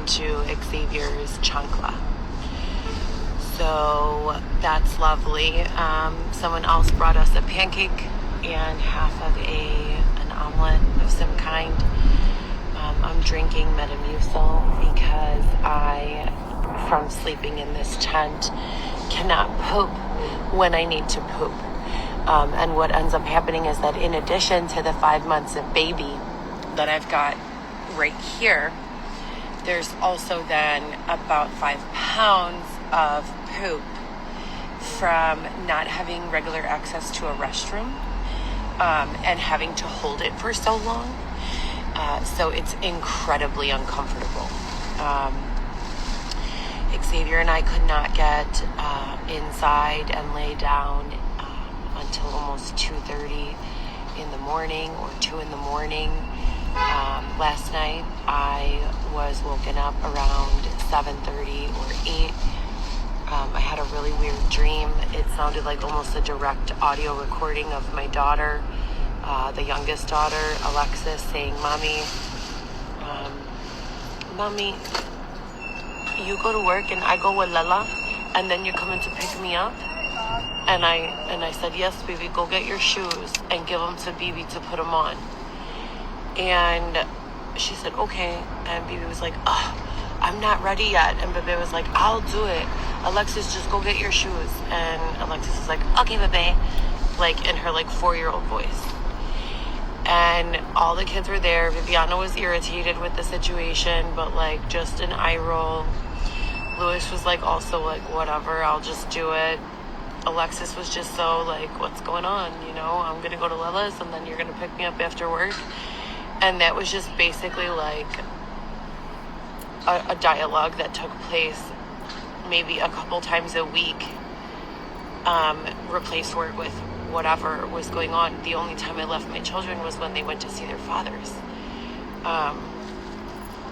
into Xavier's chancla. So that's lovely. Someone else brought us a pancake and half of an omelet of some kind. I'm drinking Metamucil because I, from sleeping in this tent, cannot poop when I need to poop. And what ends up happening is that in addition to the 5 months of baby that I've got right here, there's also then about 5 pounds of poop from not having regular access to a restroom and having to hold it for so long. So it's incredibly uncomfortable. Xavier and I could not get inside and lay down until almost 2:30 in the morning or 2 in the morning. Last night I was woken up around 7:30 or 8. I had a really weird dream. It sounded like almost a direct audio recording of my daughter, the youngest daughter, Alexis, saying, Mommy, you go to work and I go with Lala, and then you're coming to pick me up? And I said, yes, baby, go get your shoes and give them to Bibi to put them on. And she said, okay. And Bibi was like, oh, I'm not ready yet. And Bebe was like, I'll do it. Alexis, just go get your shoes. And Alexis was like, okay, Bebe, like in her like 4-year-old voice. And all the kids were there. Viviana was irritated with the situation, but like just an eye roll. Louis was like also like, whatever, I'll just do it. Alexis was just so like, what's going on? You know, I'm going to go to Lila's and then you're going to pick me up after work. And that was just basically like a dialogue that took place maybe a couple times a week, replaced work with whatever was going on. The only time I left my children was when they went to see their fathers.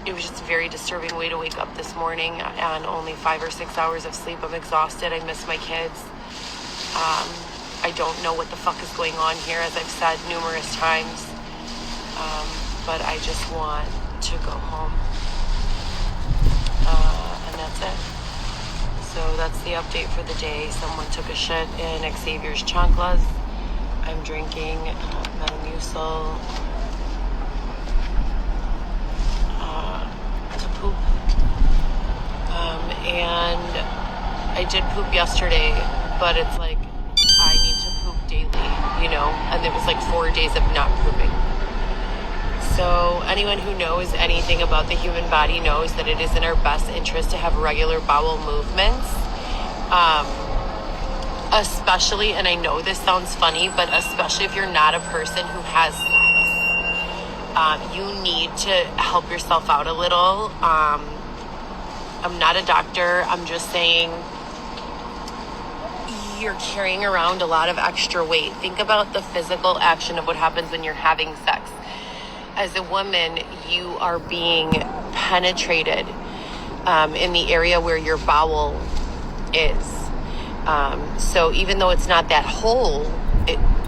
It was just a very disturbing way to wake up this morning on only 5 or 6 hours of sleep. I'm exhausted. I miss my kids. I don't know what the fuck is going on here, as I've said numerous times. But I just want to go home. And that's it. So that's the update for the day. Someone took a shit in Xavier's chanclas. I'm drinking Metamucil to poop. And I did poop yesterday, but it's like I need to poop daily, you know? And it was like 4 days of not pooping. So anyone who knows anything about the human body knows that it is in our best interest to have regular bowel movements. Especially, and I know this sounds funny, but especially if you're not a person who has sex, you need to help yourself out a little. I'm not a doctor. I'm just saying you're carrying around a lot of extra weight. Think about the physical action of what happens when you're having sex. As a woman, you are being penetrated in the area where your bowel is. So even though it's not that hole,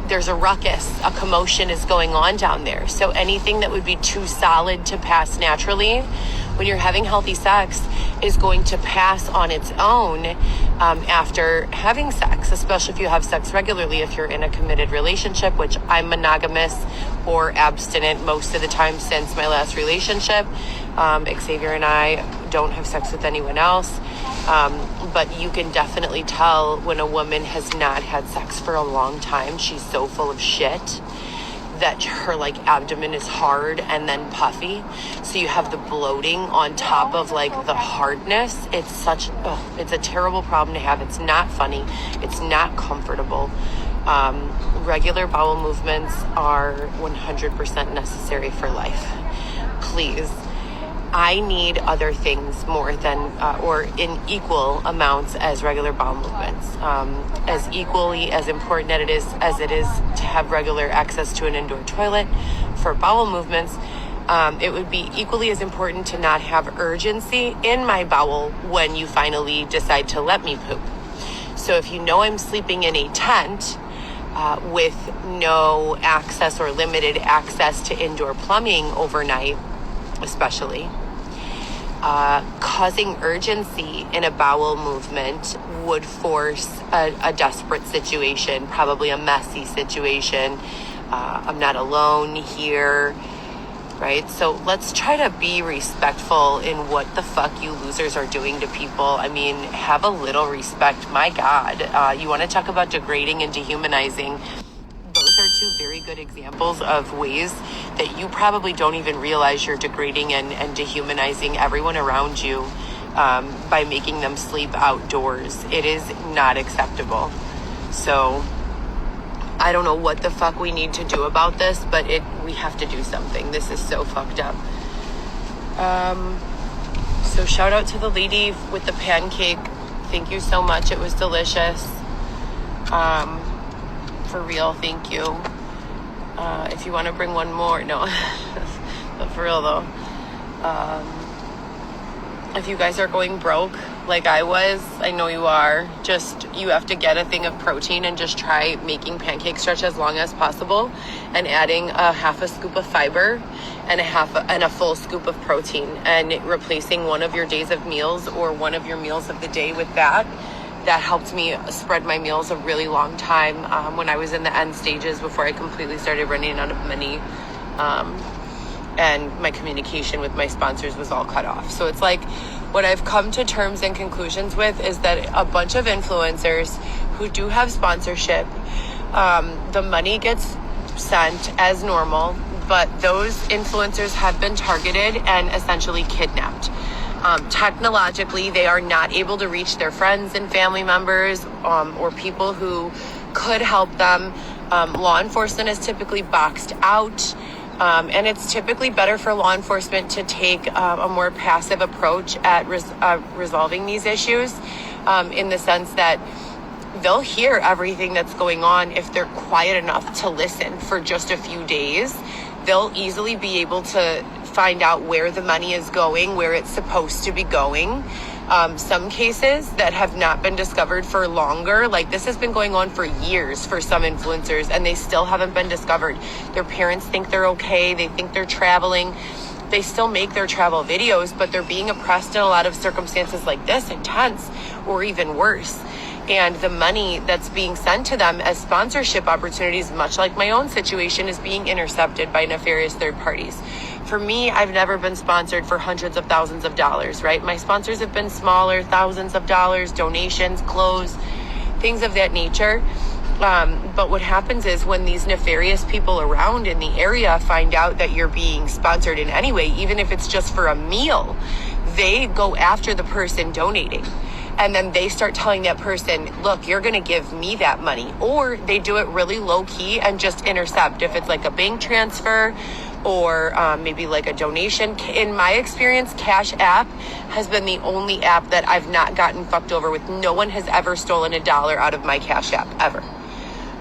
there's a ruckus, a commotion is going on down there. So anything that would be too solid to pass naturally when you're having healthy sex is going to pass on its own after having sex, especially if you have sex regularly, if you're in a committed relationship, which I'm monogamous or abstinent most of the time since my last relationship. Xavier and I don't have sex with anyone else. But you can definitely tell when a woman has not had sex for a long time. She's so full of shit that her like abdomen is hard and then puffy. So you have the bloating on top of like the hardness. It's it's a terrible problem to have. It's not funny. It's not comfortable. Regular bowel movements are 100% necessary for life. Please. I need other things more than, or in equal amounts as regular bowel movements. As equally as important as it is to have regular access to an indoor toilet for bowel movements, it would be equally as important to not have urgency in my bowel when you finally decide to let me poop. So if you know I'm sleeping in a tent with no access or limited access to indoor plumbing overnight, especially, causing urgency in a bowel movement would force a desperate situation, probably a messy situation. I'm not alone here, right? So let's try to be respectful in what the fuck you losers are doing to people. I mean, have a little respect. My God, you want to talk about degrading and dehumanizing? Those are two very good examples of ways that you probably don't even realize you're degrading and dehumanizing everyone around you by making them sleep outdoors. It is not acceptable. So I don't know what the fuck we need to do about this, but we have to do something. This is so fucked up. So shout out to the lady with the pancake. Thank you so much. It was delicious. For real, thank you. If you want to bring one more, no, but for real though. If you guys are going broke like I was, I know you are, you have to get a thing of protein and just try making pancake stretch as long as possible and adding a half a scoop of fiber and a full scoop of protein and replacing one of your days of meals or one of your meals of the day with that. That helped me spread my meals a really long time when I was in the end stages before I completely started running out of money. And my communication with my sponsors was all cut off. So it's like what I've come to terms and conclusions with is that a bunch of influencers who do have sponsorship, the money gets sent as normal, but those influencers have been targeted and essentially kidnapped. Technologically, they are not able to reach their friends and family members or people who could help them. Law enforcement is typically boxed out. And it's typically better for law enforcement to take a more passive approach at resolving these issues in the sense that they'll hear everything that's going on if they're quiet enough to listen for just a few days. They'll easily be able to find out where the money is going, where it's supposed to be going. Some cases that have not been discovered for longer, like this has been going on for years for some influencers and they still haven't been discovered. Their parents think they're okay. They think they're traveling. They still make their travel videos, but they're being oppressed in a lot of circumstances like this, intense or even worse. And the money that's being sent to them as sponsorship opportunities, much like my own situation, is being intercepted by nefarious third parties. For me, I've never been sponsored for hundreds of thousands of dollars, right? My sponsors have been smaller, thousands of dollars, donations, clothes, things of that nature. But what happens is when these nefarious people around in the area find out that you're being sponsored in any way, even if it's just for a meal, they go after the person donating. And then they start telling that person, look, you're going to give me that money. Or they do it really low key and just intercept. If it's like a bank transfer or maybe like a donation. In my experience, Cash App has been the only app that I've not gotten fucked over with. No one has ever stolen $1 out of my Cash App, ever.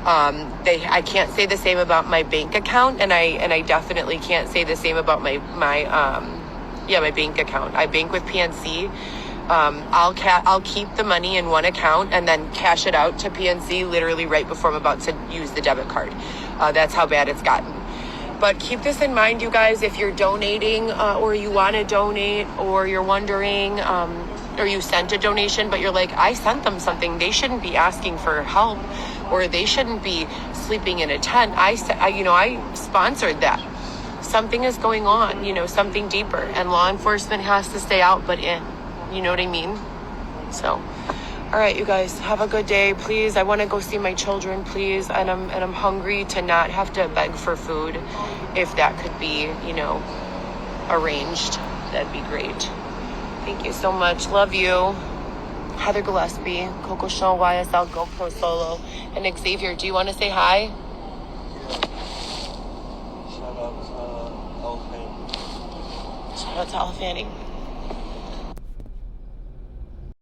I can't say the same about my bank account, and I definitely can't say the same about my bank account. I bank with PNC. I'll keep the money in one account and then cash it out to PNC literally right before I'm about to use the debit card. That's how bad it's gotten. But keep this in mind, you guys, if you're donating or you want to donate or you're wondering or you sent a donation, but you're like, I sent them something. They shouldn't be asking for help or they shouldn't be sleeping in a tent. I sponsored that. Something is going on, something deeper, and law enforcement has to stay out but in. You know what I mean? So, all right, you guys, have a good day. Please, I want to go see my children, please. And I'm hungry to not have to beg for food. If that could be, arranged, that'd be great. Thank you so much. Love you. Heather Gillespie, Coco Show, YSL, GoPro Solo, and Xavier. Do you want to say hi? Yeah. Shout out to Al Fanning. Shout out to Al Fanning.